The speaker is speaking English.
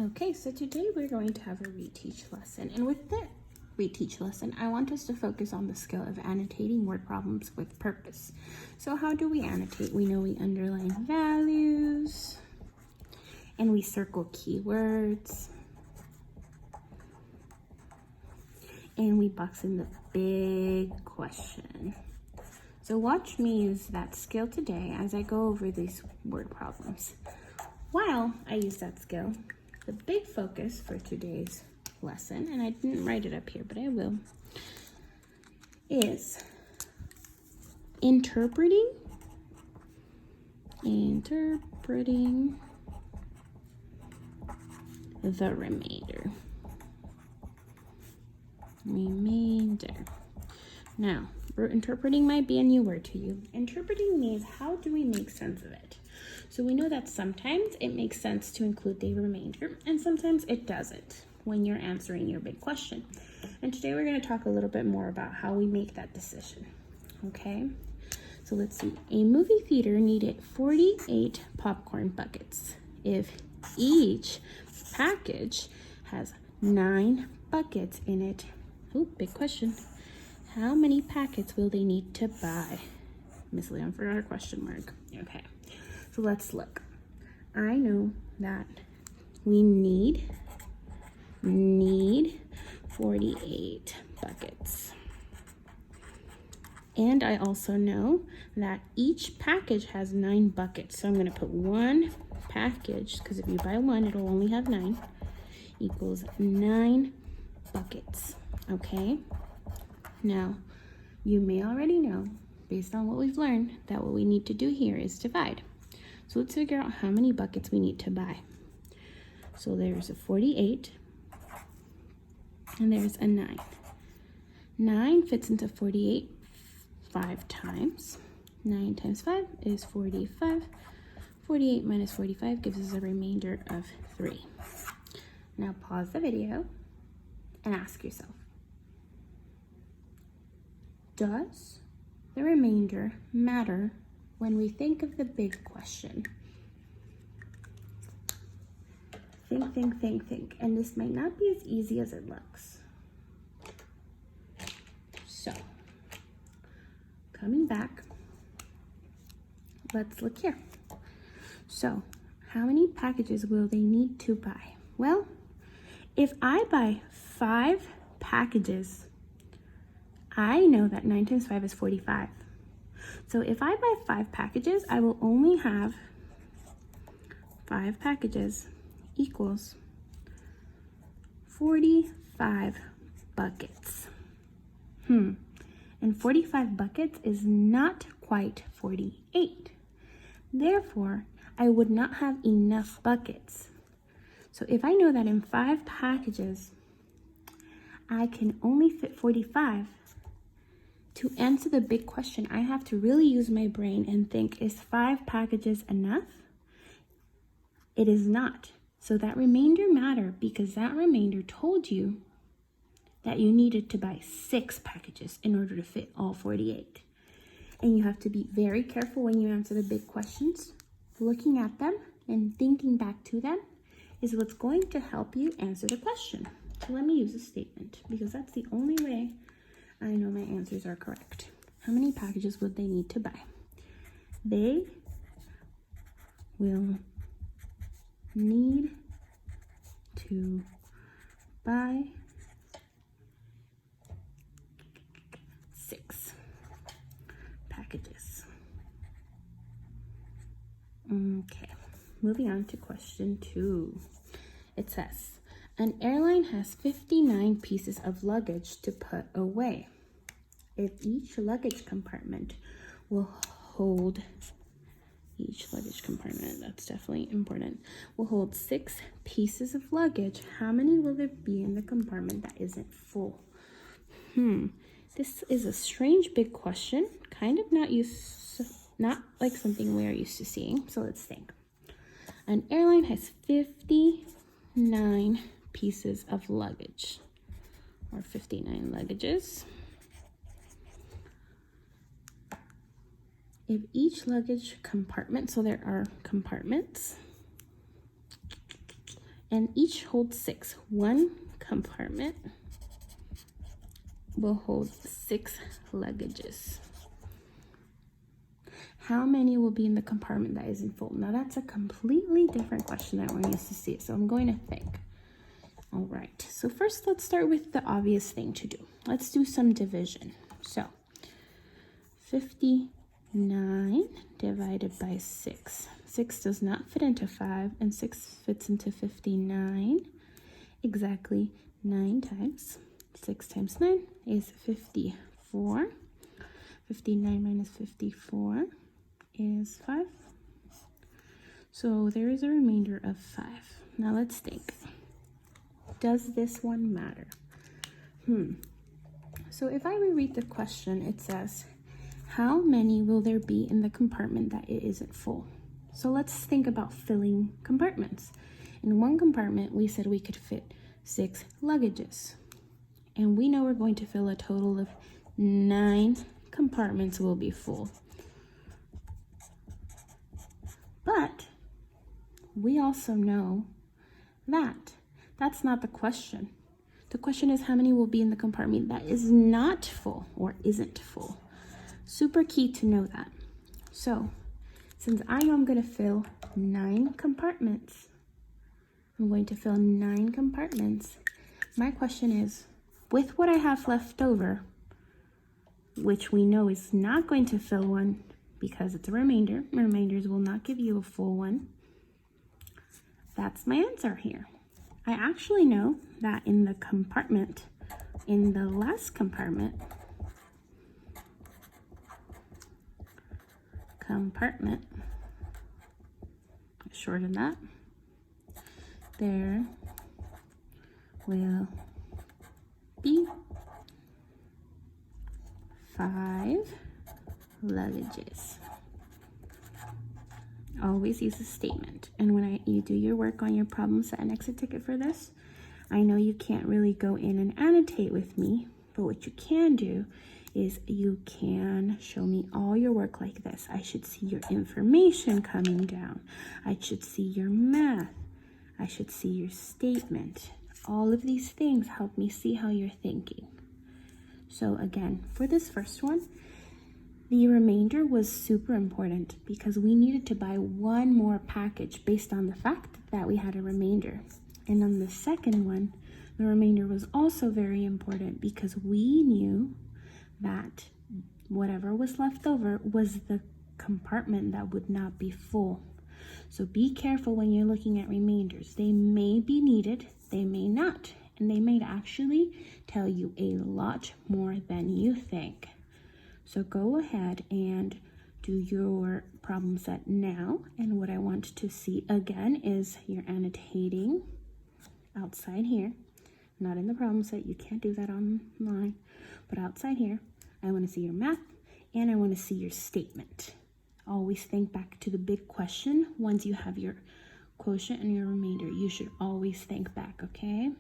Okay, so today we're going to have a reteach lesson. And with the reteach lesson, I want us to focus on the skill of annotating word problems with purpose. So how do we annotate? We know we underline values and we circle keywords and we box in the big question. So watch me use that skill today as I go over these word problems. While I use that skill, the big focus for today's lesson, and I didn't write it up here, but I will, is interpreting the remainder. Now, interpreting might be a new word to you. Interpreting means how do we make sense of it? So we know that sometimes it makes sense to include the remainder, and sometimes it doesn't when you're answering your big question. And today we're going to talk a little bit more about how we make that decision. Okay, so let's see. A movie theater needed 48 popcorn buckets. If each package has 9 buckets in it, big question. How many packets will they need to buy? Miss Leon forgot her question mark. Okay, so let's look. I know that we need 48 buckets. And I also know that each package has 9 buckets. So I'm going to put one package, because if you buy one, it'll only have 9, equals 9 buckets. Okay? Now, you may already know, based on what we've learned, that what we need to do here is divide. So let's figure out how many buckets we need to buy. So there's a 48, and there's a 9. 9 fits into 48 5 times. 9 times 5 is 45. 48 minus 45 gives us a remainder of 3. Now pause the video and ask yourself, does the remainder matter when we think of the big question? Think. And this might not be as easy as it looks. So, coming back, let's look here. So, how many packages will they need to buy? Well, if I buy 5 packages, I know that 9 times 5 is 45. So if I buy 5 packages, I will only have 5 packages equals 45 buckets. And 45 buckets is not quite 48. Therefore, I would not have enough buckets. So if I know that in 5 packages, I can only fit 45, to answer the big question, I have to really use my brain and think, is 5 packages enough? It is not. So that remainder mattered because that remainder told you that you needed to buy 6 packages in order to fit all 48. And you have to be very careful when you answer the big questions. Looking at them and thinking back to them is what's going to help you answer the question. So let me use a statement because that's the only way I know my answers are correct. How many packages would they need to buy? They will need to buy 6 packages. Okay, moving on to question 2. It says, an airline has 59 pieces of luggage to put away. If each luggage compartment will hold, that's definitely important, will hold 6 pieces of luggage, how many will there be in the compartment that isn't full? This is a strange big question, kind of not like something we are used to seeing. So let's think. An airline has 59 pieces of luggage, or 59 luggages. If each luggage compartment, so there are compartments, and each holds 6. One compartment will hold 6 luggages. How many will be in the compartment that isn't full? Now that's a completely different question that we're used to see, so I'm going to think. All right, so first let's start with the obvious thing to do. Let's do some division. So 59 divided by 6. 6 does not fit into 5, and 6 fits into 59. Exactly 9 times. 6 times 9 is 54. 59 minus 54 is 5. So there is a remainder of 5. Now let's think. Does this one matter? So if I reread the question, it says, how many will there be in the compartment that it isn't full? So let's think about filling compartments. In one compartment, we said we could fit 6 luggages. And we know we're going to fill a total of 9 compartments will be full. But we also know that that's not the question. The question is how many will be in the compartment that is not full or isn't full. Super key to know that. So since I know I'm going to fill 9 compartments, I'm going to fill 9 compartments. My question is, with what I have left over, which we know is not going to fill one because it's a remainder. Remainders will not give you a full one. That's my answer here. I actually know that in the compartment, in the last compartment, shorten that, there will be 5 luggages. Always use a statement. And when you do your work on your problem set and exit ticket for this, I know you can't really go in and annotate with me, but what you can do is you can show me all your work like this. I should see your information coming down. I should see your math. I should see your statement. All of these things help me see how you're thinking. So again, for this first one, the remainder was super important because we needed to buy one more package based on the fact that we had a remainder. And on the second one, the remainder was also very important because we knew that whatever was left over was the compartment that would not be full. So be careful when you're looking at remainders. They may be needed, they may not, and they may actually tell you a lot more than you think. So go ahead and do your problem set now. And what I want to see again is you're annotating outside here, not in the problem set. You can't do that online, but outside here, I want to see your math and I want to see your statement. Always think back to the big question. Once you have your quotient and your remainder, you should always think back, okay?